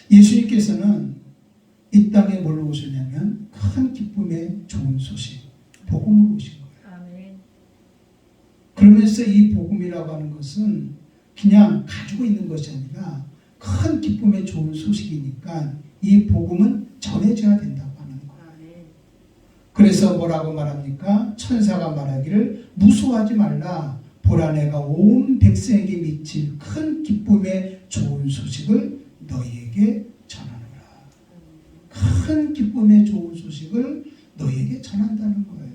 예수님께서는 이 땅에 뭘로 오셨냐면 큰 기쁨의 좋은 소식, 복음으로 오신 거예요. 아멘. 그러면서 이 복음이라고 하는 것은 그냥 가지고 있는 것이 아니라 큰 기쁨의 좋은 소식이니까 이 복음은 전해져야 된다고 하는 거예요. 아멘. 그래서 뭐라고 말합니까? 천사가 말하기를 무서워하지 말라. 보라 내가 온 백성에게 미칠 큰 기쁨의 좋은 소식을 너희에게 전하노라. 큰 기쁨의 좋은 소식을 너희에게 전한다는 거예요.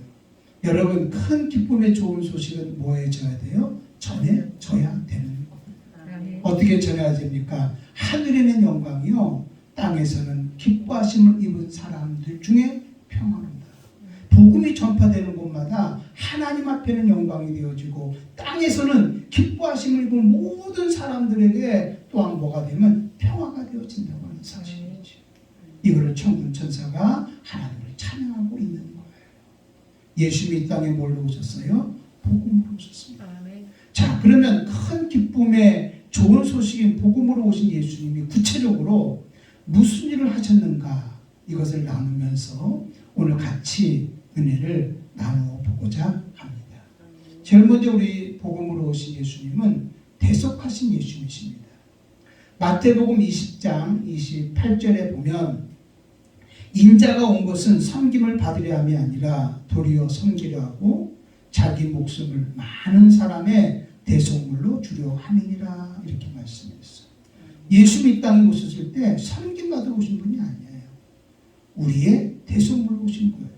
여러분, 큰 기쁨의 좋은 소식은 뭐에 져야 돼요? 전해져야 되는 거예요. 아멘. 어떻게 전해야 됩니까? 하늘에는 영광이요, 땅에서는 기뻐하심을 입은 사람들 중에 평안합니다. 복음이 전파되는 곳마다 하나님 앞에는 영광이 되어지고 땅에서는 기뻐하심을 입은 모든 사람들에게 또한 뭐가 되면 평화가 되어진다고 하는 사실이죠. 이거를 천군 천사가 하나님을 찬양하고 있는 거예요. 예수님이 이 땅에 뭘로 오셨어요? 복음으로 오셨습니다. 아멘. 자, 그러면 큰 기쁨의 좋은 소식인 복음으로 오신 예수님이 구체적으로 무슨 일을 하셨는가, 이것을 나누면서 오늘 같이 은혜를 나누어 보고자 합니다. 제일 먼저 우리 복음으로 오신 예수님은 대속하신 예수님이십니다. 마태복음 20장 28절에 보면 인자가 온 것은 섬김을 받으려 함이 아니라 도리어 섬기려 하고 자기 목숨을 많은 사람의 대속물로 주려 함이니라, 이렇게 말씀했어요. 예수님이 이 땅에 오셨을 때 섬김받아 오신 분이 아니에요. 우리의 대속물로 오신 거예요.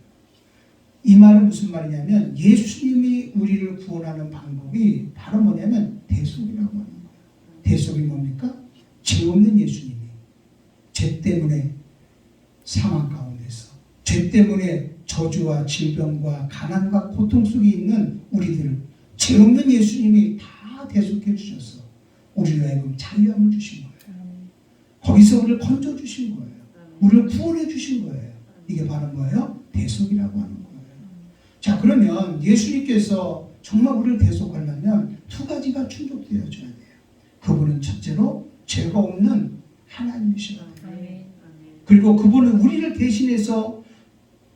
이 말은 무슨 말이냐면 예수님이 우리를 구원하는 방법이 바로 뭐냐면 대속이라고 하는 거예요. 대속이 뭡니까? 죄 없는 예수님이 죄 때문에 상황 가운데서, 죄 때문에 저주와 질병과 가난과 고통 속에 있는 우리들, 죄 없는 예수님이 다 대속해 주셔서 우리를 하여금 자유함을 주신 거예요. 거기서 우리를 건져 주신 거예요. 우리를 구원해 주신 거예요. 이게 바로 뭐예요? 대속이라고 하는 거예요. 자, 그러면 예수님께서 정말 우리를 대속하려면 두 가지가 충족되어져야 돼요. 그분은 첫째로 죄가 없는 하나님이시라. 그리고 그분은 우리를 대신해서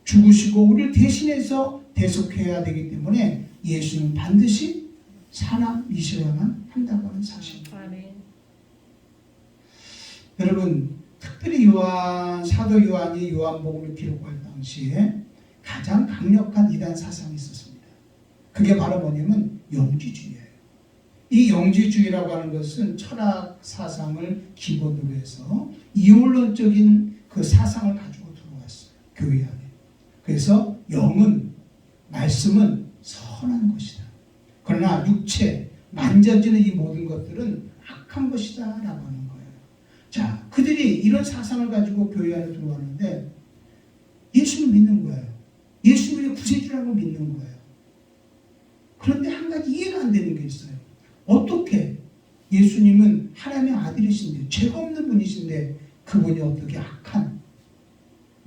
죽으시고 우리를 대신해서 대속해야 되기 때문에 예수는 반드시 사람이셔야만 한다고 하는 사실입니다. 여러분, 특별히 사도 요한이 요한복음을 기록할 당시에 가장 강력한 이단 사상이 있었습니다. 그게 바로 뭐냐면 영지주의예요. 이 영지주의라고 하는 것은 철학 사상을 기본으로 해서 이원론적인 그 사상을 가지고 들어왔어요, 교회 안에. 그래서 영은, 말씀은 선한 것이다. 그러나 육체, 만져지는 이 모든 것들은 악한 것이다 라고 하는 거예요. 자, 그들이 이런 사상을 가지고 교회 안에 들어왔는데 예수를 믿는 거예요. 예수님의 구세주라고 믿는 거예요. 그런데 한 가지 이해가 안 되는 게 있어요. 어떻게 예수님은 하나님의 아들이신데, 죄가 없는 분이신데 그분이 어떻게 악한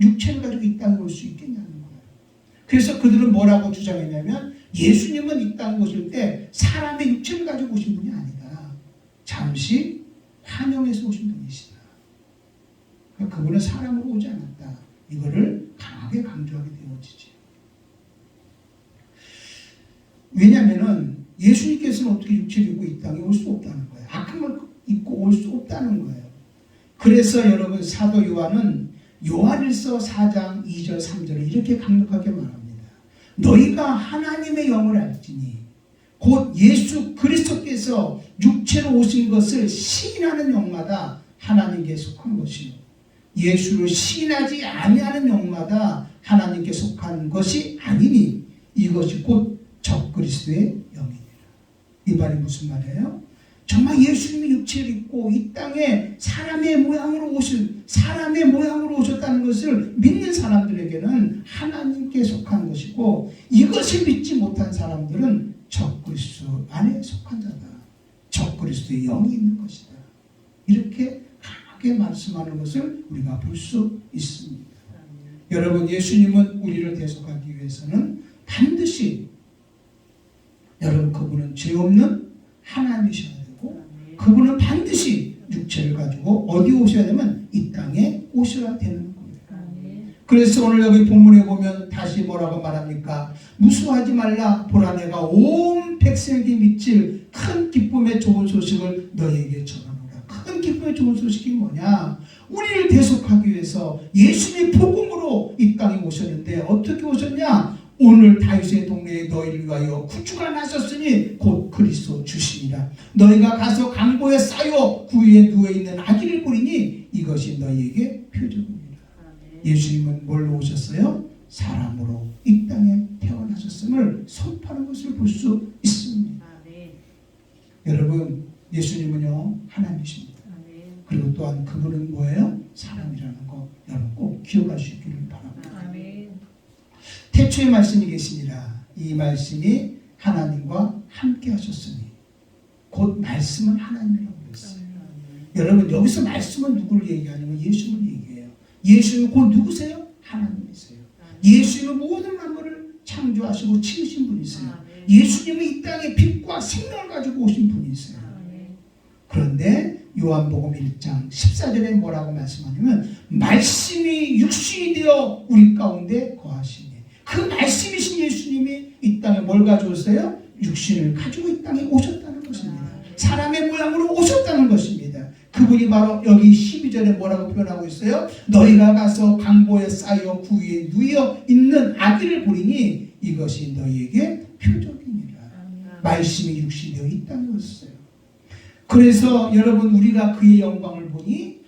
육체를 가지고 이 땅에 올 수 있겠냐는 거예요. 그래서 그들은 뭐라고 주장했냐면 예수님은 이 땅에 오실 때 사람의 육체를 가지고 오신 분이 아니다. 잠시 환영해서 오신 분이시다. 그러니까 그분은 사람으로 오지 않았다. 이거를 강하게 강조하게 되어지죠. 왜냐하면 예수님께서는 어떻게 육체를 입고 이 땅에 올 수 없다는 거예요. 악한 걸 입고 올 수 없다는 거예요. 그래서 여러분, 사도 요한은 요한일서 4장 2절 3절을 이렇게 강력하게 말합니다. 너희가 하나님의 영을 알지니 곧 예수 그리스도께서 육체로 오신 것을 시인하는 영마다 하나님께 속한 것이요, 예수를 시인하지 아니하는 영마다 하나님께 속한 것이 아니니 이것이 곧 적그리스도의 영이니라. 이 말이 무슨 말이에요? 정말 예수님이 육체를 입고 이 땅에 사람의 모양으로 오셨다는 것을 믿는 사람들에게는 하나님께 속한 것이고, 이것을 믿지 못한 사람들은 적그리스도 안에 속한 자다. 적그리스도의 영이 있는 것이다. 이렇게 강하게 말씀하는 것을 우리가 볼 수 있습니다. 여러분, 예수님은 우리를 대속하기 위해서는 반드시, 여러분, 그분은 죄 없는 하나님이셔야 되고 그분은 반드시 육체를 가지고 어디 오셔야 되면 이 땅에 오셔야 되는 겁니다. 그래서 오늘 여기 본문에 보면 다시 뭐라고 말합니까? 무수하지 말라. 보라 내가 온 백성에게 미칠 큰 기쁨의 좋은 소식을 너에게 전하노라. 큰 기쁨의 좋은 소식이 뭐냐? 우리를 대속하기 위해서 예수님이 복음으로 이 땅에 오셨는데 어떻게 오셨냐? 오늘 다윗의 동네에 너희를 위하여 구주가 나셨으니 곧 그리스도 주시니라. 너희가 가서 강보에 쌓여 구유에 누워있는 아기를 보리니 이것이 너희에게 표적입니다. 예수님은 뭘로 오셨어요? 사람으로 이 땅에 태어나셨음을 선포하는 것을 볼 수 있습니다. 여러분, 예수님은요 하나님이십니다. 그리고 또한 그분은 뭐예요? 사람이라는 거 여러분 꼭 기억하시기를 바랍니다. 태초의 말씀이 계시니라. 이 말씀이 하나님과 함께 하셨으니 곧 말씀은 하나님이라고 그랬어요. 여러분, 여기서 말씀은 누구를 얘기하냐면 예수님을 얘기해요. 예수님은 곧 누구세요? 하나님이세요. 예수님은 모든 만물을 창조하시고 치우신 분이세요. 예수님은 이 땅에 빛과 생명을 가지고 오신 분이세요. 그런데 요한복음 1장 14절에 뭐라고 말씀하냐면 말씀이 육신이 되어 우리 가운데 거하시니, 그 말씀이신 예수님이 이 땅에 뭘 가져오세요? 육신을 가지고 이 땅에 오셨다는 것입니다. 사람의 모양으로 오셨다는 것입니다. 그분이 바로 여기 12절에 뭐라고 표현하고 있어요? 너희가 가서 강보에 쌓여 구유에 누워 있는 아기를 보리니 이것이 너희에게 표적이니라. 말씀이 육신이 되어 이 땅에 오셨어요. 그래서 여러분, 우리가 그의 영광을 보니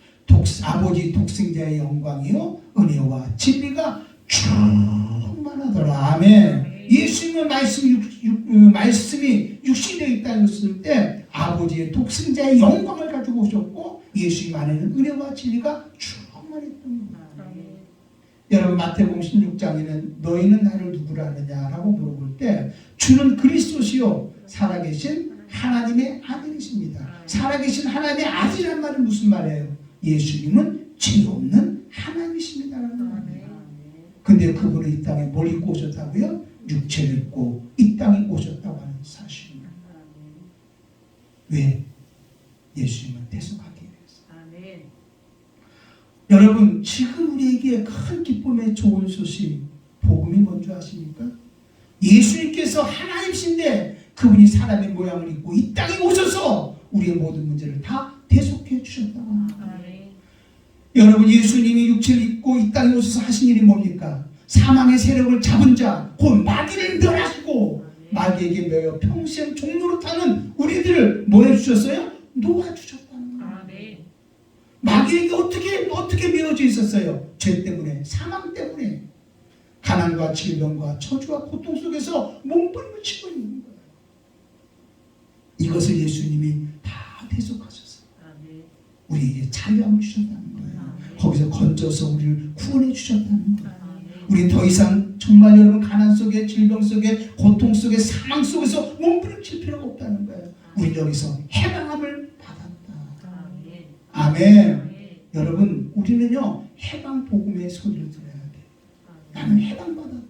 아버지 독생자의 영광이요 은혜와 진리가 충만하더라. 아멘. 예수님은 말씀이 육신이 되어 이 땅에 왔을 때 아버지의 독생자의 영광을 가지고 오셨고 예수님 안에는 은혜와 진리가 충만했던 겁니다. 여러분, 마태복음 16장에는 너희는 나를 누구라 하느냐라고 물어볼 때 주는 그리스도시요 살아계신 하나님의 아들이십니다. 살아계신 하나님의 아들이란 말은 무슨 말이에요? 예수님은 죄 없는 하나님이십니다라는 말이에요. 근데 그분은 이 땅에 뭘 입고 오셨다고요? 육체를 입고 이 땅에 오셨다고 하는 사실입니다. 왜? 예수님은 대속하기 위해서. 여러분, 지금 우리에게 큰 기쁨의 좋은 소식, 복음이 뭔지 아십니까? 예수님께서 하나님이신데 그분이 사람의 모양을 입고 이 땅에 오셔서 우리의 모든 문제를 다 대속해 주셨다고 합니다. 여러분, 예수님이 육체를 입고 이 땅에 오셔서 하신 일이 뭡니까? 사망의 세력을 잡은 자, 곧 마귀를 멸하시고 마귀에게 매여 평생 종로로 타는 우리들을 뭐 해주셨어요? 놓아주셨다는 거예요. 마귀에게 어떻게 매어져 있었어요? 죄 때문에, 사망 때문에, 가난과 질병과 저주와 고통 속에서 몸부림을 치고 있는 거예요. 이것을 예수님이 다 대속하셨어요. 우리에게 자유함을 주셨다는 거예요. 거기서 건져서 우리를 구원해 주셨다는 거예요. 우리 더 이상 정말 여러분 가난 속에, 질병 속에, 고통 속에, 사망 속에서 몸부림칠 필요가 없다는 거예요. 우리 여기서 해방함을 받았다. 아멘. 여러분, 우리는요 해방 복음의 소리를 들어야 돼요. 나는 해방받았다.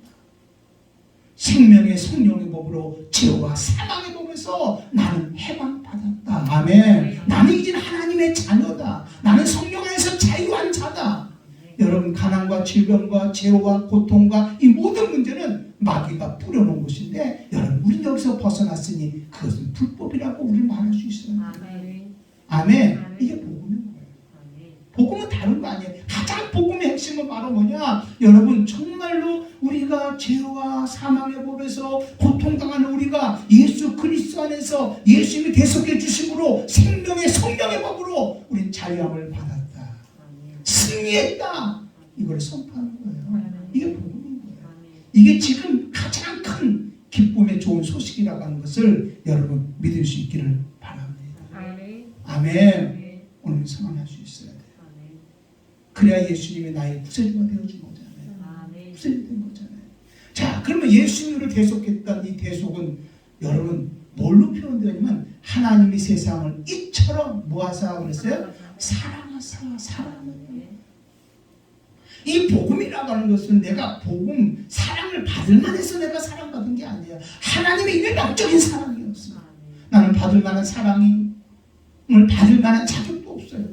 생명의 성령의 법으로 죄와 사망의 법에서 나는 해방받았다. 아멘. 나는 이제 하나님의 자녀다. 나는 성령 안에서 자유한 자다. 여러분, 가난과 질병과 죄와 고통과 이 모든 문제는 마귀가 뿌려놓은 것인데 여러분, 우리는 여기서 벗어났으니 그것은 불법이라고 우리는 말할 수 있어요. 아멘. 이게 복음인 거예요. 복음은 다른 거 아니에요. 가장 복음의 핵심은 바로 뭐냐? 여러분, 정말로 우리가 죄와 사망의 법에서 고통당하는 우리가 예수 그리스도 안에서 예수님이 대속해 주심으로 생명의 성령의 법으로 우린 자유함을 받았다. 승리했다. 이걸 선포하는 거예요. 이게 복음인 거예요. 이게 지금 가장 큰 기쁨의 좋은 소식이라고 하는 것을 여러분 믿을 수 있기를 바랍니다. 아멘. 오늘 성안할 수 있어야 돼요. 그래야 예수님이 나의 구세주가 되어준 거잖아요. 구세주 된 거잖아요. 자, 그러면 예수님을 대속했던 이 대속은 여러분 뭘로 표현되냐면 하나님이 세상을 이처럼 모아서 그랬어요? 사랑하사 사랑하는. 이 복음이라고 하는 것은 내가 복음, 사랑을 받을 만해서 내가 사랑받은 게 아니에요. 하나님의 일방적인 사랑이었어요. 나는 받을 만한 사랑을 받을 만한 자격도 없어요. 없어요.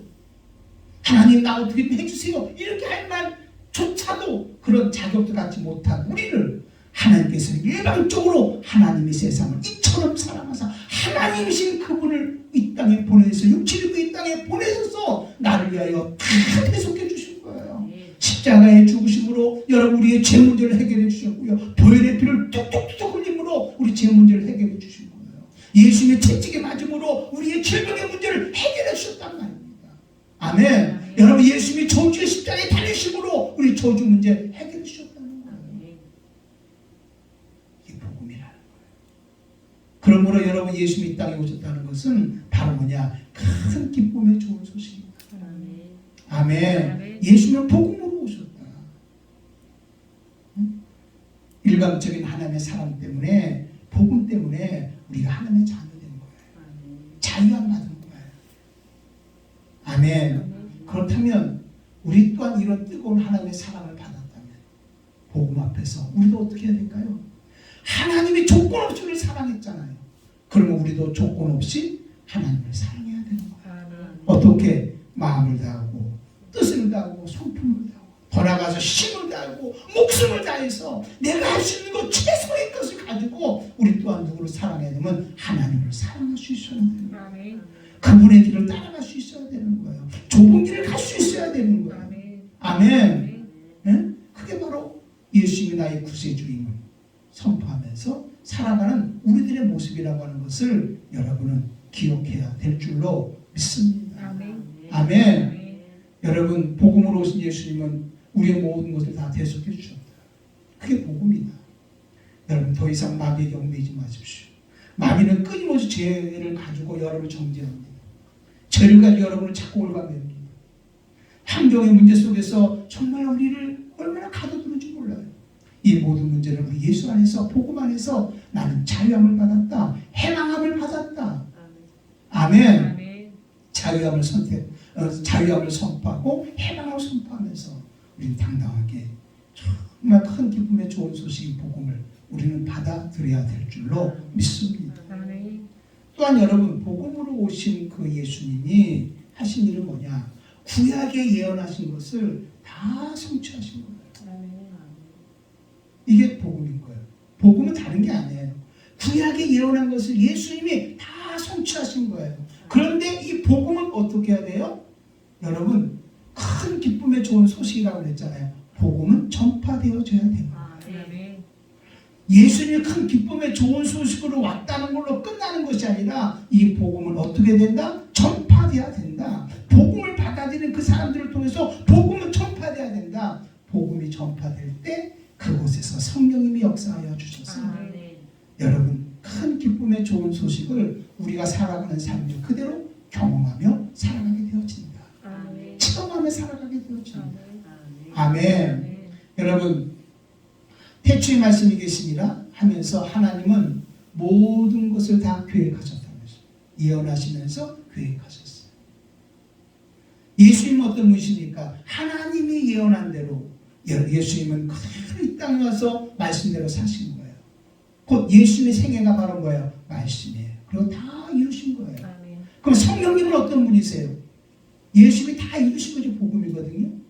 하나님 나 어떻게 좀 해주세요. 이렇게 할 말조차도 그런 자격도 갖지 못한 우리를 하나님께서는 일방적으로 하나님의 세상을 이처럼 사랑하사 하나님이신 그분을 이 땅에 보내서 육체를 이 땅에 보내셔서 나를 위하여 다 대속해 주신 거예요. 십자가의 죽으심으로 여러분 우리의 죄 문제를 해결해 주셨고요. 보혈의 피를 뚝뚝뚝 흘림으로 우리 죄 문제를 해결해 주신 거예요. 예수님의 채찍에 맞음으로 우리의 질병의 문제를 해결해 주셨단 말입니다. 아멘. 여러분 예수님이 저주의 십자가에 달리심으로 우리 저주 문제 해결해 주셨다는 거예요. 이게 복음이라는 거예요. 그러므로 여러분 예수님이 이 땅에 오셨다는 것은 바로 뭐냐? 큰 기쁨의 좋은 소식입니다. 아멘. 예수님은 복음으로 오셨다. 일방적인 하나님의 사랑 때문에 복음 때문에 우리가 하나님의 자녀 된 거예요. 자유함 받은 거예요. 아멘. 그렇다면 우리 또한 이런 뜨거운 하나님의 사랑을 받았다면 복음 앞에서 우리도 어떻게 해야 될까요? 하나님이 조건 없이 우리를 사랑했잖아요. 그러면 우리도 조건 없이 하나님을 사랑해야 되는 거예요. 어떻게? 마음을 다하고 뜻을 다하고 성품을 다하고 더 나아가서 힘을 다하고 목숨을 다해서 내가 할 수 있는 것 최소의 것을 가지고 우리 또한 누구를 사랑해야 되면 하나님을 사랑할 수 있어야 되는 거예요. 그분의 길을 따라갈 수 있어야 되는 거예요. 좁은 길을 갈 수 있어야 되는 거예요. 아멘. 네? 그게 바로 예수님이 나의 구세주임을 선포하면서 살아가는 우리들의 모습이라고 하는 것을 여러분은 기억해야 될 줄로 믿습니다. 아멘. 여러분 복음으로 오신 예수님은 우리의 모든 것을 다 대속해 주셨다. 그게 복음이다. 여러분 더 이상 마귀에게 얽매이지 마십시오. 마귀는 끊임없이 죄를 가지고 여러분을 정죄합니다. 죄를 가지고 여러분을 자꾸 올가맵니다. 환경의 문제 속에서 정말 우리를 얼마나 가둬두는지 몰라요. 이 모든 문제를 우리 예수 안에서 복음 안에서 나는 자유함을 받았다. 해방함을 받았다. 아멘. 자유함을 자유함을 선포하고 해방을 선포하면서 우리는 당당하게 정말 큰 기쁨의 좋은 소식인 복음을 우리는 받아들여야 될 줄로 믿습니다. 또한 여러분 복음으로 오신 그 예수님이 하신 일은 뭐냐? 구약에 예언하신 것을 다 성취하신 거예요. 이게 복음인 거예요. 복음은 다른 게 아니에요. 구약에 예언한 것을 예수님이 다 성취하신 거예요. 그런데 이 복음은 어떻게 해야 돼요? 여러분 큰 기쁨의 좋은 소식이라고 그랬잖아요. 복음은 전파되어져야 됩니다. 예수님이 큰 기쁨의 좋은 소식으로 왔다는 걸로 끝나는 것이 아니라 이 복음은 어떻게 된다? 전파되어야 된다. 복음을 받아들이는 그 사람들을 통해서 복음은 전파되어야 된다. 복음이 전파될 때 그곳에서 성령님이 역사하여 주셔서 여러분 큰 기쁨의 좋은 소식을 우리가 살아가는 삶을 그대로 경험하며 살아가게 되어진다. 체험하며 살아가게 되어진다. 아멘. 여러분 태초의 말씀이 계시니라 하면서 하나님은 모든 것을 다 계획하셨다면서 예언하시면서 계획하셨어요. 예수님은 어떤 분이십니까? 하나님이 예언한 대로 예수님은 그대로 이 땅에 와서 말씀대로 사신 거예요. 곧 예수님의 생애가 바로 뭐예요? 말씀이에요. 그리고 다 이루신 거예요. 그럼 성령님은 어떤 분이세요? 예수님이 다 이루신 것이 복음이거든요.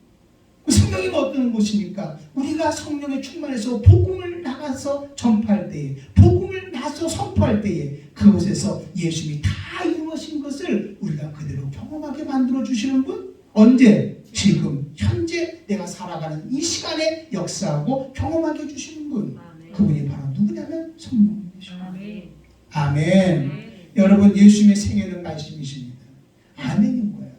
성령님은 어떤 것입니까? 우리가 성령에 충만해서 복음을 나가서 전파할 때에 복음을 나서 선포할 때에 그곳에서 예수님이 다 이루어진 것을 우리가 그대로 경험하게 만들어 주시는 분? 언제? 지금 현재 내가 살아가는 이 시간에 역사하고 경험하게 해주시는 분. 그분이 바로 누구냐면 성령님이십니다. 아멘. 여러분 예수님의 생애는 말씀이십니다. 아멘인 거예요.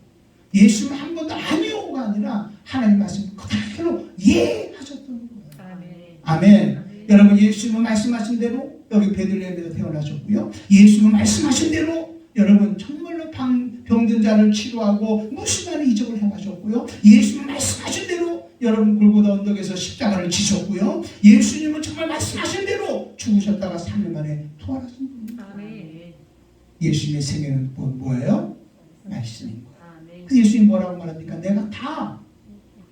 예수님은 한 번도 아니오가 아니라 하나님 말씀 그대로 예 하셨던 거예요. 아멘. 여러분 예수님은 말씀하신 대로 여기 베들레헴에서 태어나셨고요. 예수님은 말씀하신 대로 여러분 정말로 병든 자를 치료하고 무수많은 이적을 행하셨고요. 예수님은 말씀하신 대로 여러분 골고다 언덕에서 십자가를 지셨고요. 예수님은 정말 말씀하신 대로 죽으셨다가 3일 만에 부활하신 분입니다. 예수님의 생애는 뭐예요? 말씀인 거예요. 그 예수님이 뭐라고 말합니까? 내가 다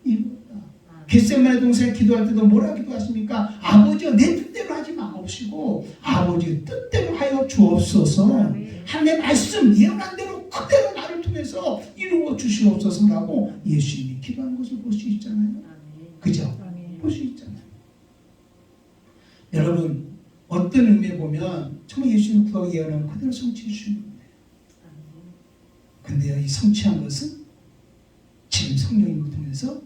이루었다. 겟세마네 동산에 기도할 때도 뭐라고 기도하십니까? 아버지여 내 뜻대로 하지 마옵시고 아버지의 뜻대로 하여 주옵소서. 하나님의 말씀 예언한 대로 그대로 나를 통해 통해서 이루어 주시옵소서라고 예수님이 기도하는 것을 볼 수 있잖아요. 그죠? 볼 수 있잖아요. 여러분 어떤 의미에 보면 정말 예수님 구하고 예언하면 그대로 성취해 주시는 거예요. 근데요, 이 성취한 것은 지금 성령님을 통해서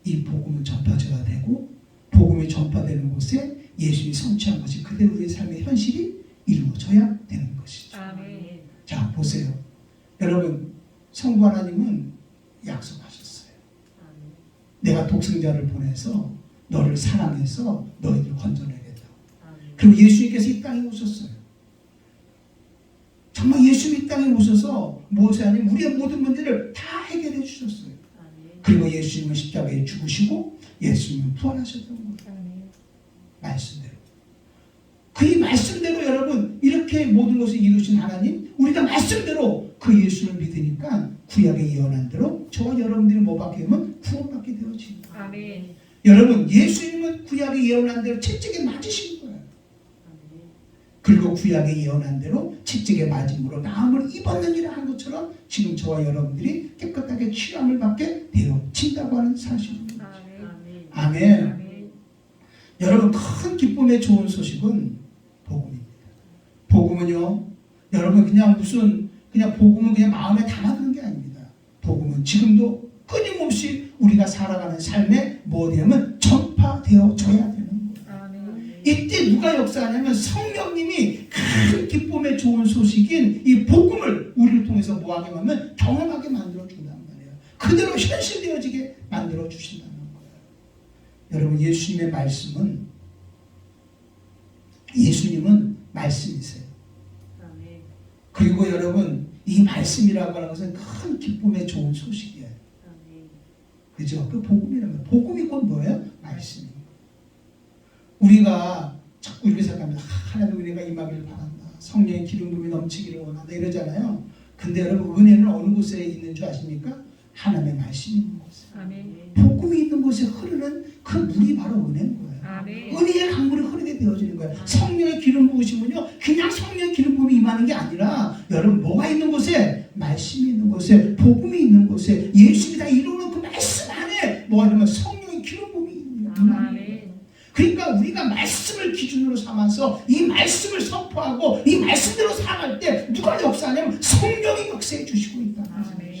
이 복음은 전파져야 되고, 복음이 전파되는 곳에 예수님이 성취한 것이 그대로 우리의 삶의 현실이 이루어져야 되는 것이죠. 아멘. 자, 보세요. 여러분, 성부 하나님은 약속하셨어요. 아멘. 내가 독생자를 보내서 너를 사랑해서 너희들을 건져내겠다. 아멘. 그리고 예수님께서 이 땅에 오셨어요. 정말 예수님이 이 땅에 오셔서 무엇이 아니면 우리의 모든 문제를 다 해결해 주셨어요. 아멘. 그리고 예수님은 십자가에 죽으시고 예수님은 부활하셨던 거예요. 아멘. 말씀대로. 그 말씀대로 여러분 이렇게 모든 것을 이루신 하나님, 우리가 말씀대로 그 예수를 믿으니까 구약에 예언한 대로 저와 여러분들이 뭐 받게 되면 구원받게 되어집니다. 아멘. 여러분 예수님은 구약에 예언한 대로 채찍에 맞으신 거예요. 아멘. 그리고 구약에 예언한 대로 채찍에 맞음으로 나음을 입었느니라 한 것처럼 지금 저와 여러분들이 깨끗하게 취함을 받게 되어진다고 하는 사실입니다. 아멘. 아멘. 아멘. 여러분 큰 기쁨의 좋은 소식은 복음입니다. 복음은요, 여러분 그냥 복음은 그냥 마음에 담아두는 게 아닙니다. 복음은 지금도 끊임없이 우리가 살아가는 삶에 뭐 되면 전파되어져야 되는 거예요. 아멘. 이때 누가 역사하냐면 성령님이 큰 기쁨의 좋은 소식인 이 복음을 우리를 통해서 뭐하게 하면 경험하게 만들어 준단 말이에요. 그대로 현실되어지게 만들어 주신다는 거예요. 여러분 예수님의 말씀은 예수님은 말씀이세요. 아멘. 그리고 여러분 이 말씀이라고 하는 것은 큰 기쁨의 좋은 소식이에요. 아멘. 그죠? 그 복음이라는 거예요. 복음이 곧 뭐예요? 말씀이에요. 우리가 자꾸 이렇게 생각합니다. 하나님 은혜가 임하기를 바란다. 성령의 기름 부음이 넘치기를 원한다. 이러잖아요. 근데 여러분 은혜는 어느 곳에 있는 줄 아십니까? 하나님의 말씀이 있는 곳에. 아멘. 복음이 있는 곳에 흐르는 그 물이 바로 은혜인 거예요. 아멘. 은혜의 강물이 흐르게 되어지는 거예요. 성령의 기름 부으시면요, 그냥 성령의 기름 부음이 임하는 게 아니라 여러분 뭐가 있는 곳에? 말씀이 있는 곳에, 복음이 있는 곳에, 예수님이 다 이루는 그 말씀 안에 뭐가 있냐면 성령의 기름 부음이 있는 거예요. 아멘. 그러니까 우리가 말씀을 기준으로 삼아서 이 말씀을 선포하고 이 말씀대로 살아갈 때 누가 역사하냐면 성령이 역사해 주시고 있다. 아멘.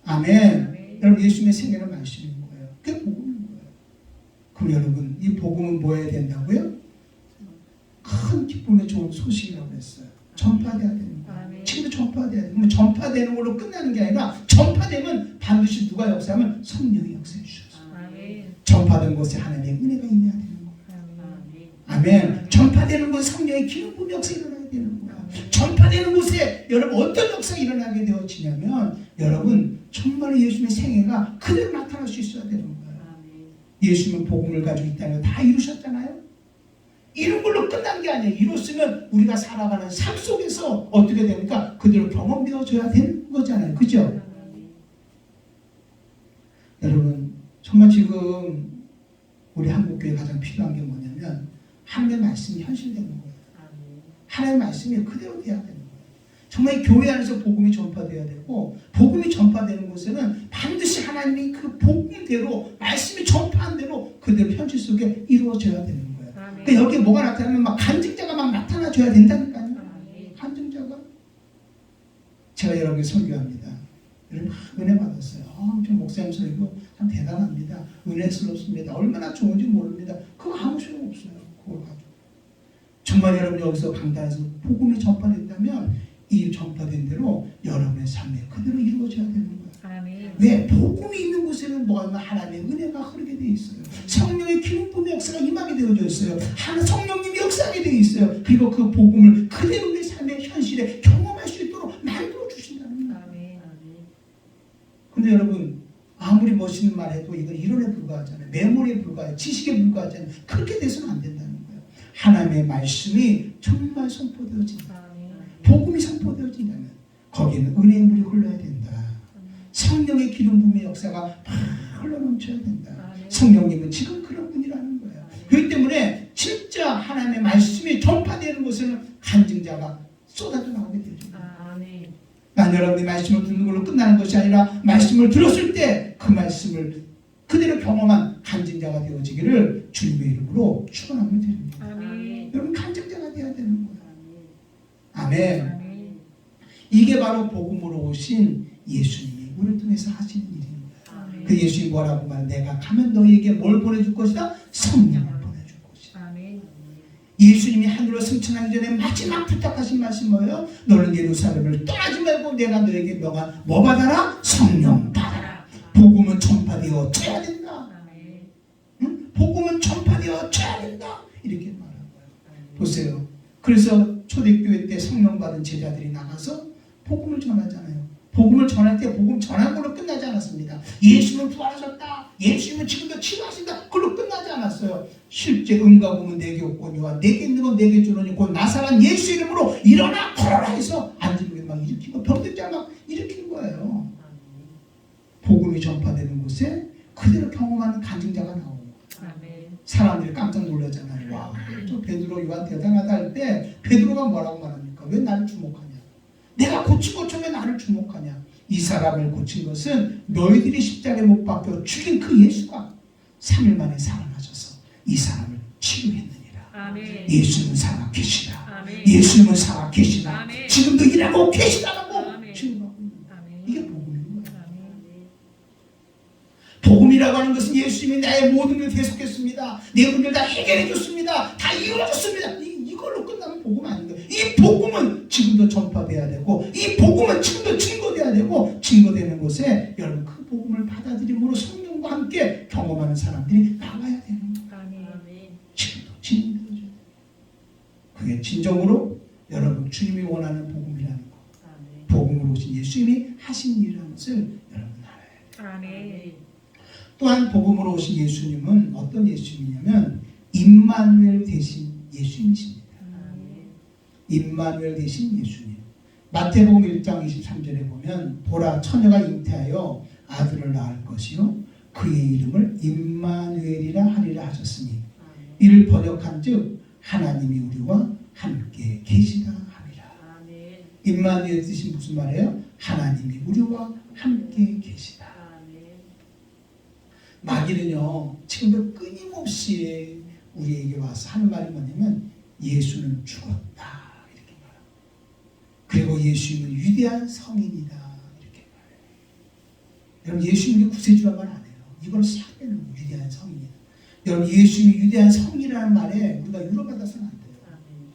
아멘. 아멘. 여러분 예수님의 생애는 말씀인 거예요. 그게 복음인 거예요. 그럼 여러분 이 복음은 뭐 해야 된다고요? 큰 기쁨의 좋은 소식이라고 했어요. 전파돼야 되는 거예요. 아멘. 지금도 전파돼야 돼요. 그럼 전파되는 걸로 끝나는 게 아니라 전파되면 반드시 누가 역사하면 성령이 역사해 주셨어요. 아멘. 전파된 곳에 하나님의 은혜가 임해야 되는 거예요. 아멘. 전파되는 곳에 성령의 기름 부음 역사 일어나야 되는 거예요. 전파되는 곳에 여러분 어떤 역사가 일어나게 되어지냐면 여러분 정말 예수님의 생애가 그대로 나타날 수 있어야 되는 거예요. 아멘. 예수님은 복음을 가지고 있다는 걸 다 이루셨잖아요. 이룬 걸로 끝난 게 아니에요. 이뤘으면 우리가 살아가는 삶 속에서 어떻게 됩니까? 그대로 경험되어져야 되는 거잖아요. 그죠? 아멘. 여러분 정말 지금 우리 한국교회 가장 필요한 게 뭐냐면 하나님의 말씀이 현실되는 거예요. 아멘. 하나님의 말씀이 그대로 돼야 되는 거예요. 정말 이 교회 안에서 복음이 전파돼야 되고 복음이 전파되는 곳에는 반드시 하나님이 그 복음대로 말씀이 전파한 대로 그대로 현실 속에 이루어져야 되는 거예요. 아멘. 그러니까 여기에 뭐가 나타나면 막 간증자가 막 나타나줘야 된다니까요. 아멘. 간증자가 제가 여러분께 설교합니다. 여러분 은혜 받았어요. 좀 목사님 설교 참 대단합니다. 은혜스럽습니다. 얼마나 좋은지 모릅니다. 그거 아무 소용 없어요. 그걸 가지고 정말 여러분 여기서 강단에서 복음이 전파됐다면 이 전파된 대로 여러분의 삶에 그대로 이루어져야 되는 거예요. 아멘. 왜? 복음이 있는 곳에는 뭐가 있나 하나님의 은혜가 흐르게 되어 있어요. 성령의 기름 부음의 역사가 임하게 되어져 있어요. 하나 성령님이 역사하게 되어 있어요. 그리고 그 복음을 그대로 내 삶의 현실에 경험할 수 있도록 만들어 주신다는 거예요. 아멘. 근데 여러분 아무리 멋있는 말 해도 이건 이론에 불과하잖아요. 메모리에 불과해요. 지식에 불과하잖아요. 그렇게 돼서는 안 된다는 거예요. 하나님의 말씀이 정말 선포되어진다. 아멘. 복음이 선포되어지냐면 거기에는 은혜의 물이 흘러야 된다. 성령의 기름 부음의 역사가 막 흘러넘쳐야 된다. 아멘. 성령님은 지금 그런 분이라는 거예요. 그렇기 때문에 진짜 하나님의 말씀이 전파되는 곳에는 간증자가 쏟아져 나오게 되죠. 아멘. 난 여러분이 말씀을 듣는 걸로 끝나는 것이 아니라 말씀을 들었을 때 그 말씀을 그대로 경험한 간증자가 되어지기를 주님의 이름으로 축원하면 됩니다. 아멘. 여러분 간증자가 되어야 되는 거예요. 아멘. 아멘. 아멘. 이게 바로 복음으로 오신 예수님이 우리를 통해서 하시는 일입니다. 아멘. 그 예수님이 뭐라고 말해? 내가 가면 너희에게 뭘 보내줄 것이다? 성령을 보내줄 것이다. 아멘. 예수님이 하늘로 승천하기 전에 마지막 부탁하신 말씀이 뭐예요? 너는 예루살렘을 떠나지 말고 내가 너에게 명한 뭐 받아라? 성령 받아라. 복음은 전파되어 쳐야 된다. 아멘. 응? 복음은 전파되어 쳐야 된다. 이렇게 말한 거예요. 아멘. 보세요. 그래서 초대교회 때 성령 받은 제자들이 나가서 복음을 전하잖아요. 복음을 전할 때 복음 전한 걸로 끝나지 않았습니다. 예수는 부활하셨다. 예수님은 지금도 치료하신다. 그걸로 끝나지 않았어요. 실제 은과 금은 내게 없거니와 내게 있는 건 내게 주노니 곧 나사란 예수 이름으로 일어나 걸어라 해서 앉은 막 일으키고 병든 자 막 일으킨 거예요. 복음이 전파되는 곳에 그대로 경험하는 간증자가 나오고 아멘. 사람들이 깜짝 놀라잖아요. 와, 저 베드로 요한 대단하다 할 때 베드로가 뭐라고 말합니까? 왜 나를 주목하냐? 내가 고친 것처럼 왜 나를 주목하냐? 이 사람을 고친 것은 너희들이 십자가에 못 박혀 죽인 그 예수가 3일 만에 살아나셔서 이 사람을 치유했느니라. 아멘. 예수는 살아 계시다. 아멘. 예수님은 살아 계시다. 아멘. 지금도 일하고 계시다라고 아멘. 증거하고 있는 거예요. 아멘. 이게 복음인 거예요. 아멘. 복음이라고 하는 것은 예수님이 나의 모든 걸 대속했습니다. 내 문제를 다 해결해 줬습니다. 다 이루어졌습니다. 이걸로 끝나면 복음 아닌가요? 이 복음은 지금도 전파돼야 되고 이 복음은 지금도 증거돼야 되고 증거되는 곳에 여러분 그 복음을 받아들임으로 성령과 함께 경험하는 사람들이 나와야 되는 거예요. 아멘. 지금도 진행되어져야 돼요. 그게 진정으로 여러분 주님이 원하는 복음이라는 거. 아멘. 복음으로 오신 예수님이 하신 일이라는 것을 여러분 알아야 돼요. 아멘. 또한 복음으로 오신 예수님은 어떤 예수님이냐면 임마누엘 대신 예수님이십니다. 아멘. 임마누엘 대신 예수님. 마태복음 1장 23절에 보면 보라 처녀가 잉태하여 아들을 낳을 것이요 그의 이름을 임마누엘이라 하리라 하셨으니 아멘. 이를 번역한즉 하나님이 우리와 함께 계시다 하리라. 아멘. 임마누엘 뜻이 무슨 말이에요? 하나님이 우리와 함께 계시다. 아멘. 마귀는요 지금도 끊임없이 우리에게 와서 하는 말이 뭐냐면 예수는 죽었다 이렇게 말하고 그리고 예수님은 위대한 성인이다 이렇게 말해요. 여러분 예수님이 구세주란 말 안 해요. 이걸 싹 빼는 거예요. 위대한 성인이다. 여러분 예수님이 위대한 성이라는 말에 우리가 유로받아서는 안 돼요. 아멘.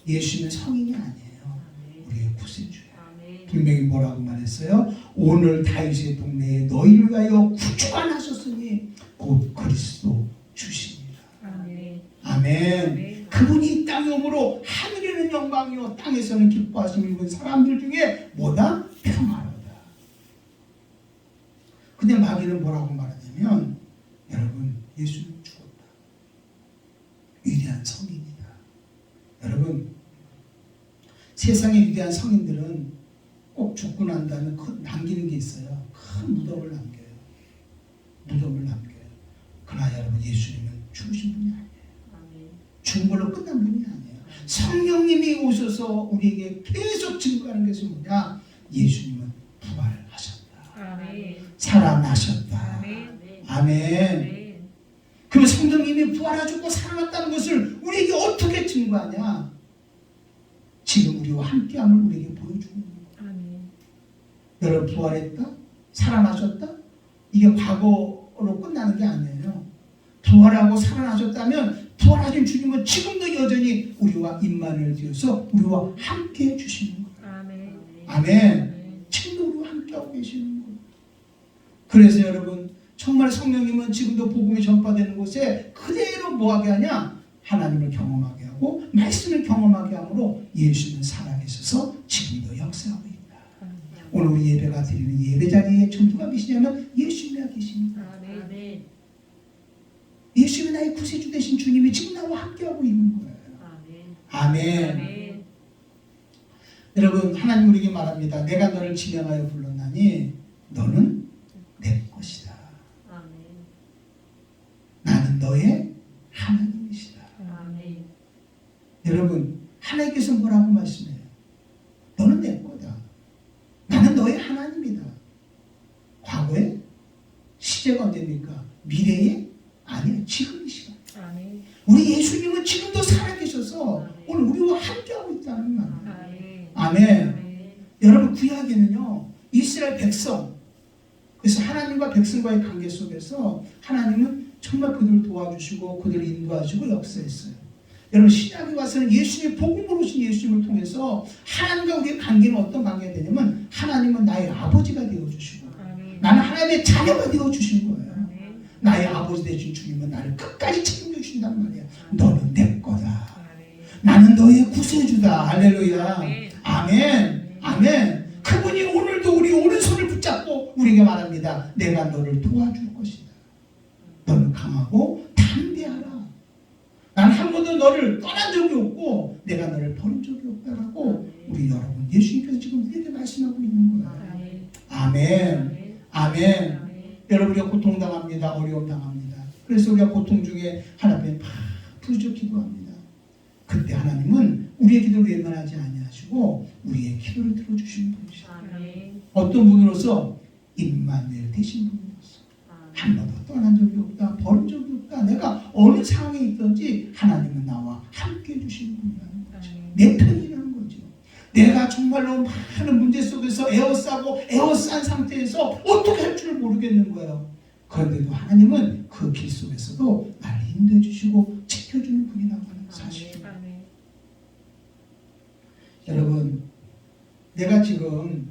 예수님은 성인이 아니에요. 아멘. 우리의 구세주예요. 아멘. 분명히 뭐라고 말했어요? 오늘 다윗의 동네에 너희를 위하여 구주가 나셨으니 곧 그리스도 주시니라. 아멘. 아멘. 아멘. 그분이 이 땅에 오므로 하늘에는 영광이요 땅에서는 기뻐하심을 입은 사람들 중에 뭐다? 평화로다. 근데 마귀는 뭐라고 말하냐면 여러분 예수는 죽었다. 위대한 성인이다. 여러분 세상의 위대한 성인들은 꼭 죽고 난 다음에 남기는 게 있어요. 큰 무덤을 남겨요. 무덤을 남겨요. 그러나 여러분 예수님은 죽으신 분이 아니에요. 아멘. 죽은 걸로 끝난 분이 아니에요. 성령님이 오셔서 우리에게 계속 증거하는 것이 뭐냐? 예수님은 부활하셨다. 아멘. 살아나셨다. 아멘. 아멘. 아멘. 그럼 성령님이 부활하셨고 살아났다는 것을 우리에게 어떻게 증거하냐? 지금 우리와 함께함을 우리에게 보여주고 있는 거예요. 아멘. 여러분 부활했다? 살아나셨다? 이게 과거로 끝나는 게 아니에요. 부활하고 살아나셨다면 부활하신 주님은 지금도 여전히 우리와 임마누엘 되어서 우리와 함께 해주시는 거예요. 아멘. 아멘. 지금도 우리와 함께하고 계시는 거예요. 그래서 여러분 정말 성령님은 지금도 복음이 전파되는 곳에 그대로 뭐하게 하냐? 하나님을 경험하게 하고 말씀을 경험하게 함으로 예수는 살아계셔서 지금도 역사하고 있다. 오늘 우리 예배가 드리는 예배 자리에 누가 계시냐면 예수님이 계십니다. 아멘. 예수님이 나의 구세주 되신 주님이 지금 나와 함께하고 있는 거예요. 아멘. 아멘. 아멘. 여러분 하나님 우리에게 말합니다. 내가 너를 지명하여 불렀나니 너는 내 것이다. 아멘. 나는 너의 하나님이시다. 아멘. 여러분 하나님께서 뭐라고 말씀해요? 너는 내 거다. 과거에? 시제가 언제입니까? 미래에? 아니에요. 지금 이 시간. 아멘. 우리 예수님은 지금도 살아계셔서 오늘 우리와 함께하고 있다는 말이에요. 아멘. 아멘. 아멘. 여러분 구약에는요 이스라엘 백성, 그래서 하나님과 백성과의 관계 속에서 하나님은 정말 그들을 도와주시고 그들을 인도하시고 역사했어요. 여러분 신약에 와서는 예수님의 복음으로 오신 예수님을 통해서 하나님과 우리의 관계는 어떤 관계가 되냐면 하나님은 나의 아버지가 되어주시고 아멘. 나는 하나님의 자녀가 되어주신 거예요. 아멘. 나의 아버지 되신 주님은 나를 끝까지 책임져주신단 말이야. 너는 내 거다. 아멘. 나는 너의 구세주다. 할렐루야. 아멘. 아멘. 아멘. 그분이 오늘도 우리 오른손을 붙잡고 우리에게 말합니다. 내가 너를 도와줄 것이다. 너는 강하고 담대하라. 난 한 번도 너를 떠난 적이 없고 내가 너를 버린 적이 없다라고 우리 여러분 예수님께서 지금 우리에게 말씀하고 있는 거예요. 아멘. 아멘. 아멘. 여러분 우리가 고통당합니다. 어려움 당합니다. 그래서 우리가 고통 중에 하나님께 막 부르짖어 기도합니다. 그때 하나님은 우리의 기도를 외면하지 아니하시고 우리의 기도를 들어주시는 분이시다. 아멘. 어떤 분으로서? 임마누엘 되신 분으로서 한 번도 떠난 적이 없다. 버린 적이 없다. 내가 어느 상황에 있든지 하나님은 나와 함께 해주시는 분이라는 거죠. 내 편이라는 거죠. 내가 정말로 많은 문제 속에서 에어싸고 에어싼 상태에서 어떻게 할 줄 모르겠는 거예요. 그런데도 하나님은 그 길 속에서도 나를 인도해 주시고 지켜주는 분이라고 하는 사실입니다. 아멘. 여러분, 내가 지금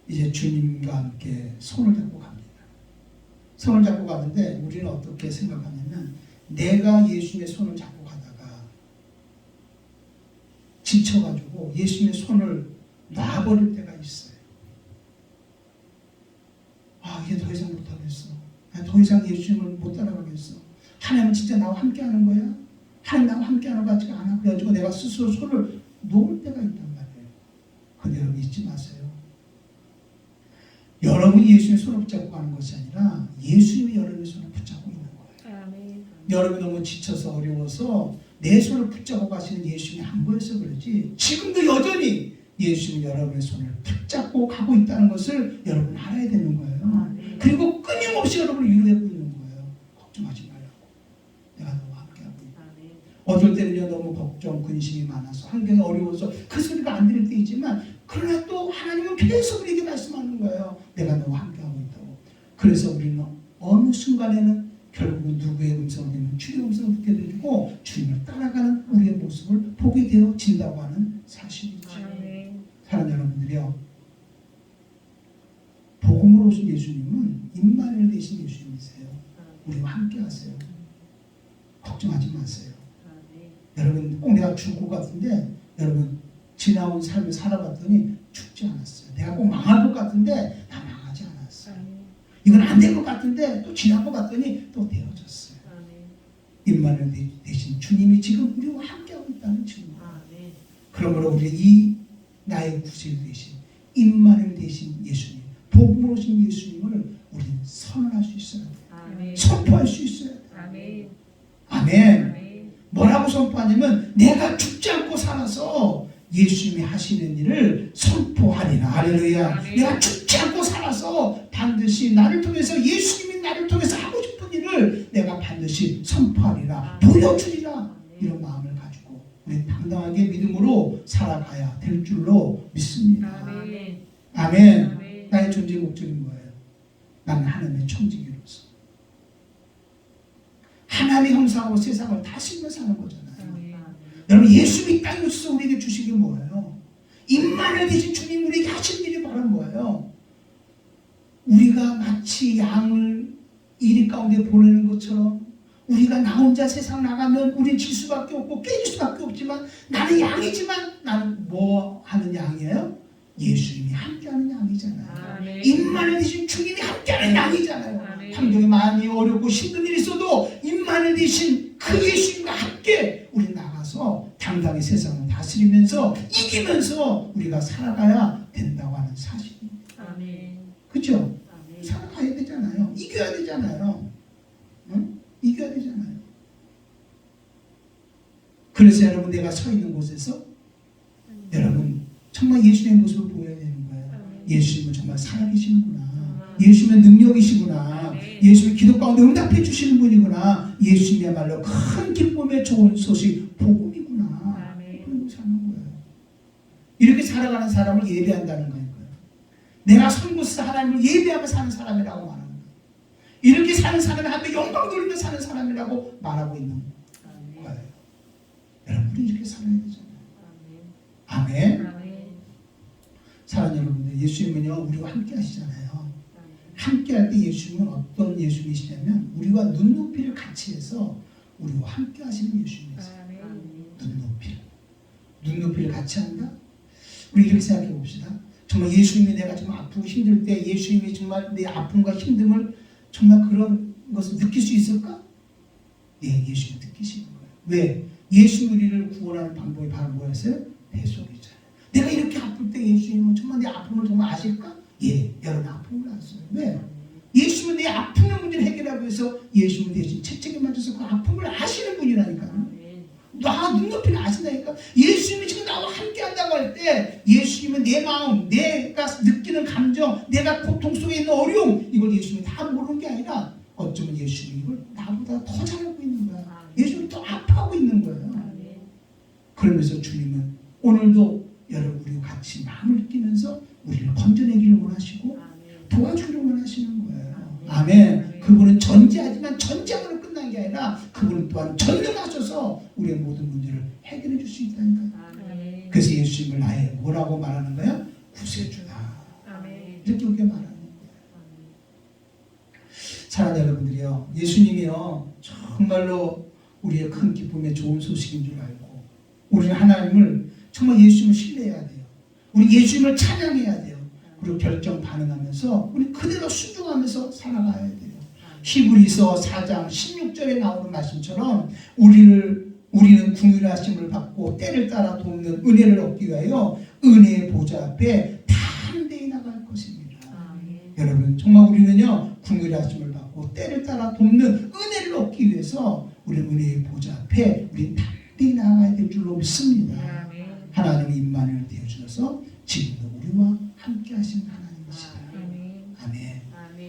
이제 주님과 함께 손을 잡고 갑니다. 손을 잡고 가는데 우리는 어떻게 생각하냐면 내가 예수님의 손을 잡고 가다가 지쳐가지고 예수님의 손을 놔버릴 때가 있어요. 아, 이게 더 이상 못하겠어. 더 이상 예수님을 못 따라가겠어. 하나님은 진짜 나와 함께하는 거야? 하나님 나와 함께하는 것 같지가 않아. 그래가지고 내가 스스로 손을 놓을 때가 있단 말이에요. 근데 여러분 잊지 마세요. 여러분이 예수님의 손을 붙잡고 가는 것이 아니라 예수님이 여러분의 손을 붙잡고 있는 거예요. 아멘. 여러분이 너무 지쳐서 어려워서 내 손을 붙잡고 가시는 예수님이 안 보여서 그러지 지금도 여전히 예수님이 여러분의 손을 붙잡고 가고 있다는 것을 여러분 알아야 되는 거예요. 아멘. 그리고 끊임없이 여러분을 위로하고 있는 거예요. 걱정하지 말라고. 내가 너와 함께하고 있다. 아멘. 어떨 때는요 너무 걱정, 근심이 많아서 환경이 어려워서 그 소리가 안 들릴 때 있지만 그러나 또 하나님은 계속 우리에게 말씀하는 거예요. 내가 너와 함께하고 있다고. 그래서 우리는 어느 순간에는 결국은 누구의 음성을 듣는 주의 음성을 듣게 되고 주님을 따라가는 우리의 모습을 보게 되어진다고 하는 사실이죠. 아멘. 사랑하는 여러분들이요. 복음으로 오신 예수님은 임마누엘 되신 예수님이세요. 우리와 함께 하세요. 걱정하지 마세요. 아멘. 여러분 꼭 내가 죽을 것 같은데 여러분 지나온 삶을 살아봤더니 죽지 않았어요. 내가 꼭 망할 것 같은데 나 망하지 않았어요. 아멘. 이건 안 될 것 같은데 또 지나고 봤더니 또 되어졌어요. 아멘. 임마누엘 되신 주님이 지금 우리와 함께하고 있다는 증거. 아멘. 그러므로 우리 이 나의 구세주 되신 임마누엘 되신 예수님, 복음으로 오신 예수님을 우리는 선언할 수 있어야 돼요. 아멘. 선포할 수 있어야 돼요. 아멘. 아멘. 아멘. 뭐라고 선포하냐면 내가 죽지 않고 살아서 예수님이 하시는 일을 선포하리라. 할렐루야. 아멘. 내가 죽지 않고 살아서 반드시 나를 통해서 예수님이 나를 통해서 하고 싶은 일을 내가 반드시 선포하리라. 보여주리라. 이런 마음을 가지고 우리 당당하게 믿음으로 살아가야 될 줄로 믿습니다. 아멘. 아멘. 아멘. 나의 존재 목적인 거예요. 나는 하나님의 청지기로서 하나님의 형상으로 세상을 다스리며 사는 거잖아요. 아멘. 여러분 예수님이 땅에 오셔서 우리에게 주신 게 뭐예요? 임마누엘 되신 주님 우리에게 하신 일이 바로 뭐예요? 우리가 마치 양을 이리 가운데 보내는 것처럼 우리가 나 혼자 세상 나가면 우린 질 수밖에 없고 깨질 수밖에 없지만 나는 양이지만 나는 뭐 하는 양이에요? 예수님이 함께하는 양이잖아요. 아멘. 임마누엘 되신 주님이 함께하는 양이잖아요. 아멘. 환경이 많이 어렵고 힘든 일이 있어도 임마누엘 되신 그 예수님과 함께 우리 나가서 당당히 세상을 다스리면서 이기면서 우리가 살아가야 된다고 하는 사실입니다. 아멘. 그렇죠? 아멘. 살아가야 되잖아요. 이겨야 되잖아요. 응? 이겨야 되잖아요. 그래서 여러분 내가 서 있는 곳에서 여러분 정말 예수님의 모습을 보여야 되는 거예요. 예수님은 정말 살아계시는구나. 예수님의 능력이시구나. 아멘. 예수님의 기도 가운데 응답해 주시는 분이구나. 예수님이야말로 큰 기쁨의 좋은 소식 복음이구나. 아멘. 그러고 사는 거예요. 이렇게 살아가는 사람을 예배한다는 거예요. 내가 선구스 하나님을 예배하며 사는 사람이라고 말하는 거예요. 이렇게 사는 사람이 하나님의 영광 돌리며 사는 사람이라고 말하고 있는 거예요. 여러분이 이렇게 살아야 되잖아요. 아멘. 사랑하는 여러분들, 예수님은요 우리와 함께 하시잖아요. 함께 할 때 예수님은 어떤 예수님이시냐면 우리와 눈높이를 같이 해서 우리와 함께 하시는 예수님이세요. 눈높이를 같이 한다? 우리 이렇게 생각해 봅시다. 정말 예수님이 내가 정말 아프고 힘들 때 예수님이 정말 내 아픔과 힘듦을 정말 그런 것을 느낄 수 있을까? 예, 예수님이 느끼시는 거예요. 왜? 예수님 우리를 구원하는 방법이 바로 뭐였어요? 대속이잖아요. 내가 이렇게 아플 때 예수님은 정말 내 아픔을 정말 아실까? 예, 여러분 아픔을 아세요. 왜? 예수님은 내 아픔의 문제를 해결하기 위해서 예수님 대신 채찍에 맞아서 그 아픔을 아시는 분이라니까요. 나 눈높이를 아신다니까. 예수님이 지금 나와 함께 한다고 할 때 예수님은 내 마음, 내가 느끼는 감정, 내가 고통 속에 있는 어려움, 이걸 예수님이 다 모르는 게 아니라 어쩌면 예수님이 이걸 나보다 더 잘 알고 있는 거야. 예수님이 더 아파하고 있는 거예요. 그러면서 주님은 오늘도 여러분 우리와 같이 마음을 끼면서 우리를 건져내기를 원하시고 도와주기를 원하시는 거예요. 아멘. 그분은 전지하지만 전지함으로 끝난 게 아니라 그분은 또한 전능하셔서 우리의 모든 문제를 해결해 줄 수 있다니까요. 그래서 예수님을 나의 뭐라고 말하는 거야? 구세주다. 이렇게 말하는 거예요. 사랑하는 여러분들이요, 예수님이요 정말로 우리의 큰 기쁨의 좋은 소식인 줄 알고 우리는 하나님을 정말 예수님을 신뢰해야 돼요. 우리 예수님을 찬양해야 돼요. 그리고 결정 반응하면서 우리 그대로 순종하면서 살아가야 돼요. 히브리서 4장 16절에 나오는 말씀처럼 우리는 긍휼하심을 받고 때를 따라 돕는 은혜를 얻기 위하여 은혜의 보좌 앞에 담대히 나갈 것입니다. 여러분 정말 우리는요 긍휼하심을 받고 때를 따라 돕는 은혜를 얻기 위해서 우리는 은혜의 보좌 앞에 우리는 담대히 나가야 될 줄로 믿습니다. 하나님의 임만을 되어주셔서 지금도 우리와 함께 하신 하나님이시다. 아멘.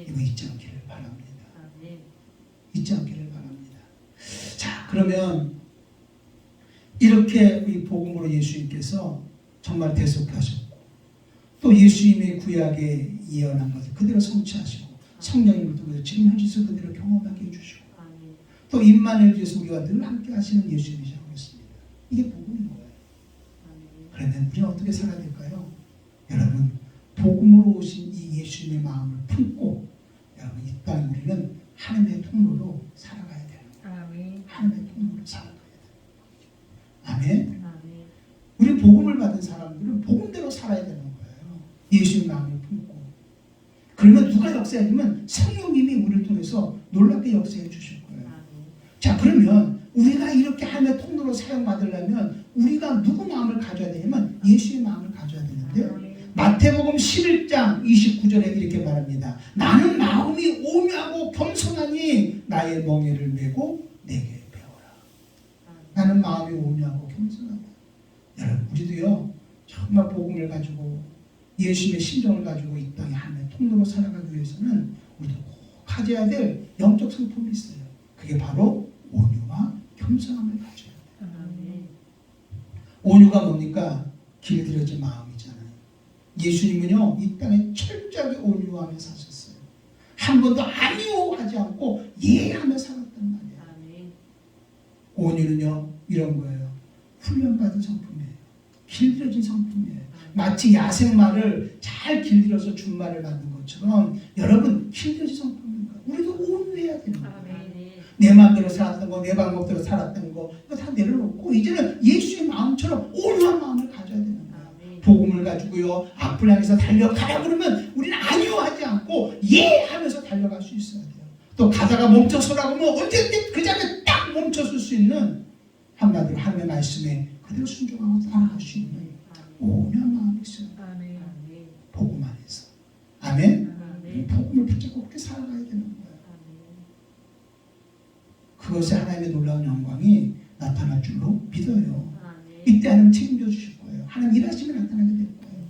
이거 잊지 않기를 바랍니다. 잊지 않기를 바랍니다. 자, 그러면 이렇게 우리 복음으로 예수님께서 정말 대속하셨고 또 예수님의 구약에 예언한 것을 그대로 성취하시고 성령님을 통해서 지금 현실에서 그대로 경험하게 해주시고 또 임만을 위해서 우리와 늘 함께 하시는 예수님이시라고 했습니다. 이게 복음인 거예요. 그러면 우리는 어떻게 살아야 될까요? 여러분 복음으로 오신 이 예수님의 마음을 품고 여러분 이 땅에 우리는 하나님의 통로로 살아가야 돼요. 하나님의 통로로 살아가야 돼요. 아멘. 우리 복음을 받은 사람들은 복음대로 살아야 되는 거예요. 예수님의 마음을 품고. 그러면 누가 역사하냐면 성령님이 우리를 통해서 놀랍게 역사해 주실 거예요. 자, 그러면 우리가 이렇게 하나님의 통로로 사용받으려면 우리가 누구 마음을 가져야 되냐면 예수의 마음을 가져야 되는데 마태복음 11장 29절에 이렇게 말합니다. 나는 마음이 오묘하고 겸손하니 나의 멍에를 메고 내게 배워라. 나는 마음이 오묘하고 겸손하다. 여러분 우리도요 정말 복음을 가지고 예수님의 심정을 가지고 이 땅에 하나님의 통로로 살아가기 위해서는 우리도 꼭 가져야 될 영적 성품이 있어요. 그게 바로 온유와 겸손함을 가져야 돼요. 온유가 뭡니까? 길들여진 마음이잖아요. 예수님은요 이 땅에 철저하게 온유하며 사셨어요. 한 번도 아니요 하지 않고 예 하며 살았단 말이에요. 온유는요 이런 거예요. 훈련받은 성품이에요. 길들여진 성품이에요. 마치 야생마를 잘 길들여서 준말을 만든 것처럼 여러분 길들여진 성품입니다. 우리도 온유해야 됩니다. 내 마음대로 살았던 거, 내 방법대로 살았던 거 이거 다 내려놓고 이제는 예수의 마음처럼 온유한 마음을 가져야 되는 거예요. 복음을 가지고요 앞을 향해서 달려가라 그러면 우리는 아니요 하지 않고 예 하면서 달려갈 수 있어야 돼요. 또 가다가 멈춰서라고 하면 언제든지 그 자리에 딱 멈춰설 수 있는 한마디로 하나님의 말씀에 그대로 순종하고 따라갈 수 있는 온유한 마음이 있어요. 복음 안에서. 아멘. 복음을 붙잡고 그렇게 살아가야 되는 거예요. 그것이 하나님의 놀라운 영광이 나타날 줄로 믿어요. 이때 하나님 책임져 주실 거예요. 하나님 일하시면 나타나게 될 거예요.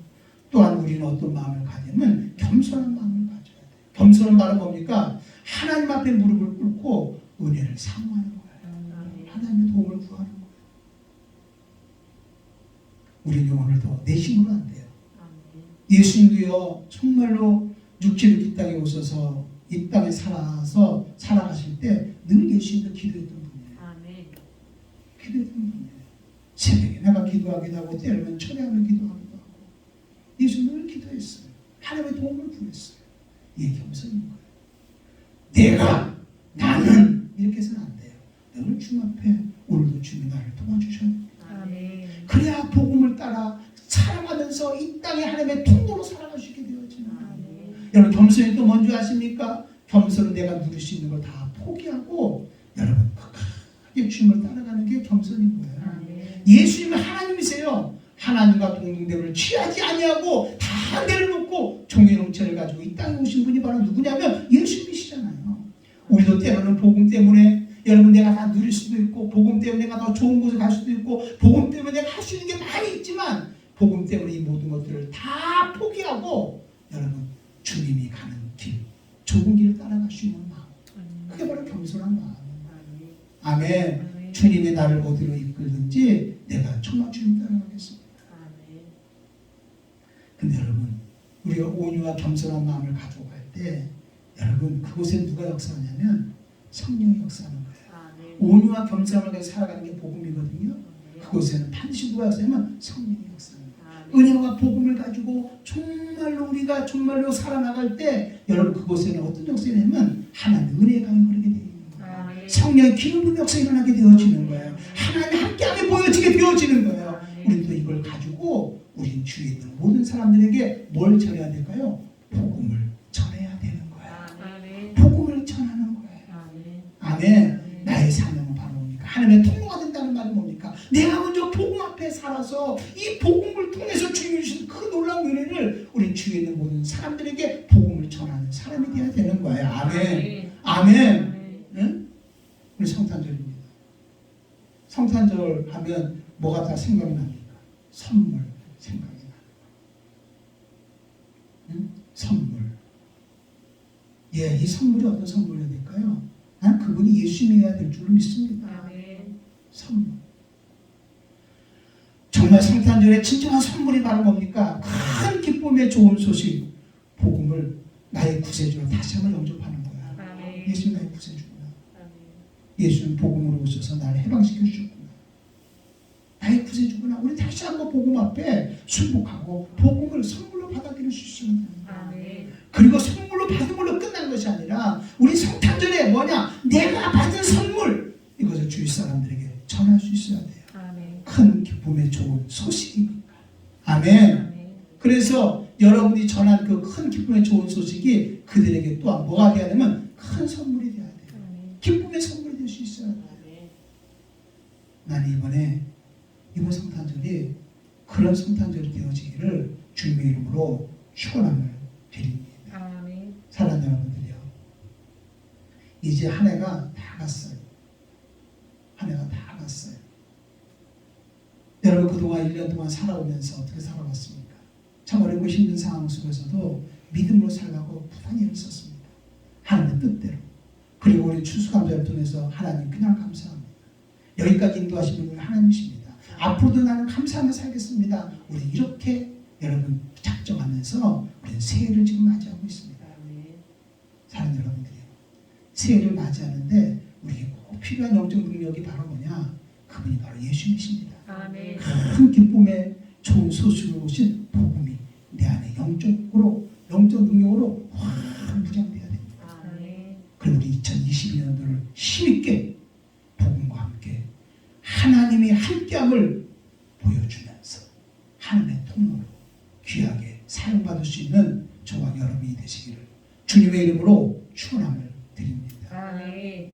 또한 우리는 어떤 마음을 가지면 겸손한 마음을 가져야 돼요. 겸손은 말은 뭡니까? 하나님 앞에 무릎을 꿇고 은혜를 사모하는 거예요. 아멘. 하나님의 도움을 구하는 거예요. 우리는 오늘도 내 힘으로 안 돼요. 아멘. 예수님도요, 정말로 육체로 이 땅에 오셔서 이 땅에 살아가실 때 늘 예수님도 기도했던 분이에요. 아멘. 기도했던 분이에요. 새벽에 내가 기도하기도 하고 때로는 철야하며 기도하기도 하고 예수 늘 기도했어요. 하나님의 도움을 구했어요. 이게 겸손인 거예요. 나는 이렇게 해서는 안 돼요. 늘 주님 앞에 오늘도 주님이 나를 도와주셔야 됩니다. 아멘. 그래야 복음을 따라 살아가면서 이 땅에 하나님의 통로로 살아갈 수 있게 되어지는 거예요. 아멘. 여러분 겸손이 또 뭔지 아십니까? 겸손은 내가 누릴 수 있는 걸 다 포기하고 여러분 끝까지 주님을 따라가는 게 겸손인 거예요. 아멘. 예수님은 하나님이세요. 하나님과 동등됨을 취하지 아니하고 다 내려놓고 종의 형체를 가지고 이 땅에 오신 분이 바로 누구냐면 예수님이시잖아요. 우리도 때로는 복음 때문에 여러분 내가 다 누릴 수도 있고 복음 때문에 내가 더 좋은 곳에 갈 수도 있고 복음 때문에 내가 할 수 있는 게 많이 있지만 복음 때문에 이 모든 것들을 다 포기하고 여러분 주님이 가는 길, 좁은 길을 따라갈 수 있는 마음, 그게 바로 겸손한 마음. 아멘. 아멘. 주님이 나를 어디로 이끌든지 내가 정말 주님 따라가겠습니다. 아멘. 근데 여러분 우리가 온유와 겸손한 마음을 가지고 갈 때 여러분 그곳에 누가 역사하냐면 성령이 역사하는 거예요. 아멘. 온유와 겸손함을 가지고 살아가는 게 복음이거든요. 아멘. 그곳에는 반드시 누가 역사하냐면 성령이 역사합니다. 아멘. 은혜와 복음을 가지고 정말로 우리가 정말로 살아나갈 때 여러분 그곳에는 어떤 역사가 있냐면 하나님 은혜의 강이 흐르게 되어 있는 거예요. 아멘. 성령의 기름 부음 역사가 일어나게 되어지는 거예요. 하나님 함께함에 보여지게 되어지는 거예요. 우리도 이걸 가지고 우리 주위에 있는 모든 사람들에게 뭘 전해야 될까요? 복음을 전해야 되는 거예요. 아멘. 복음을 전하는 거예요. 아멘. 아멘. 나의 사명은 바로 뭡니까? 하나님의 통로가 된다는 말은 뭡니까? 내가 먼저 복음 앞에 살아서 이 복음을 통해서 주님이 주신 그 놀라운 은혜를 우리 주위에 있는 모든 사람들에게 복음을 전하는 사람이 되어야 되는 거예요. 아멘. 아멘. 응? 우리 성탄절입니다. 성탄절 하면 뭐가 다 생각이 납니까? 선물 생각이 나는 거예요. 응? 선물. 예, 이 선물이 어떤 선물이어야 될까요? 난 그분이 예수님이어야 될 줄로 믿습니다. 아멘. 선물. 정말 성탄절에 진정한 선물이 바로 뭡니까? 큰 기쁨의 좋은 소식, 복음을 나의 구세주로 다시 한번 영접하는 거야. 아멘. 예수님 나의 구세주구나. 아멘. 예수님 복음으로 오셔서 나를 해방시켜 주셨구나. 나의 구세주구나. 우리 다시 한번 복음 앞에 순복하고 복음을 선물로 받아들일 수 있어야 됩니다. 아멘. 그리고 선물로 받은 걸로 끝난 것이 아니라 우리 성탄절에 뭐냐? 내가 받은 선물 이것을 주위 사람들에게 전할 수 있어야 돼요. 아멘. 큰 기쁨의 좋은 소식이니까. 아멘. 아멘. 그래서 여러분이 전한 그 큰 기쁨의 좋은 소식이 그들에게 또한 뭐가 되어야 되면 큰 선물이 되어야 돼요. 아멘. 기쁨의 선물이 될 수 있어야 돼요. 아멘. 나는 이번 성탄절이 그런 성탄절이 되어지기를 주님의 이름으로 축원함을 드립니다. 아멘. 사랑하는 여러분들이요, 이제 한 해가 다 갔어요. 한 해가 다 갔어요. 여러분 그동안 1년 동안 살아오면서 어떻게 살아왔습니까? 참 어렵고 힘든 상황 속에서도 믿음으로 살라고 부단히 애썼습니다. 하나님의 뜻대로. 그리고 우리 추수감사를 통해서 하나님 그냥 감사합니다. 여기까지 인도하신 분은 하나님이십니다. 앞으로도 나는 감사하며 살겠습니다. 우리 이렇게 여러분 작정하면서 우리는 새해를 지금 맞이하고 있습니다. 아멘. 사랑하는 여러분들이요, 새해를 맞이하는데 우리에게 꼭 필요한 영적 능력이 바로 뭐냐? 그분이 바로 예수님이십니다. 아멘. 큰 기쁨의 좋은 소식으로 오신 복음이 내 안에 영적으로, 영적 능력으로 확 무장돼야 됩니다. 아멘. 그리고 우리 2022년도를 힘있게 복음과 함께 하나님이 함께함을 보여주면서 하나님의 통로로 귀하게 사용받을 수 있는 저와 여러분이 되시기를 주님의 이름으로 축원함을 드립니다. 아멘.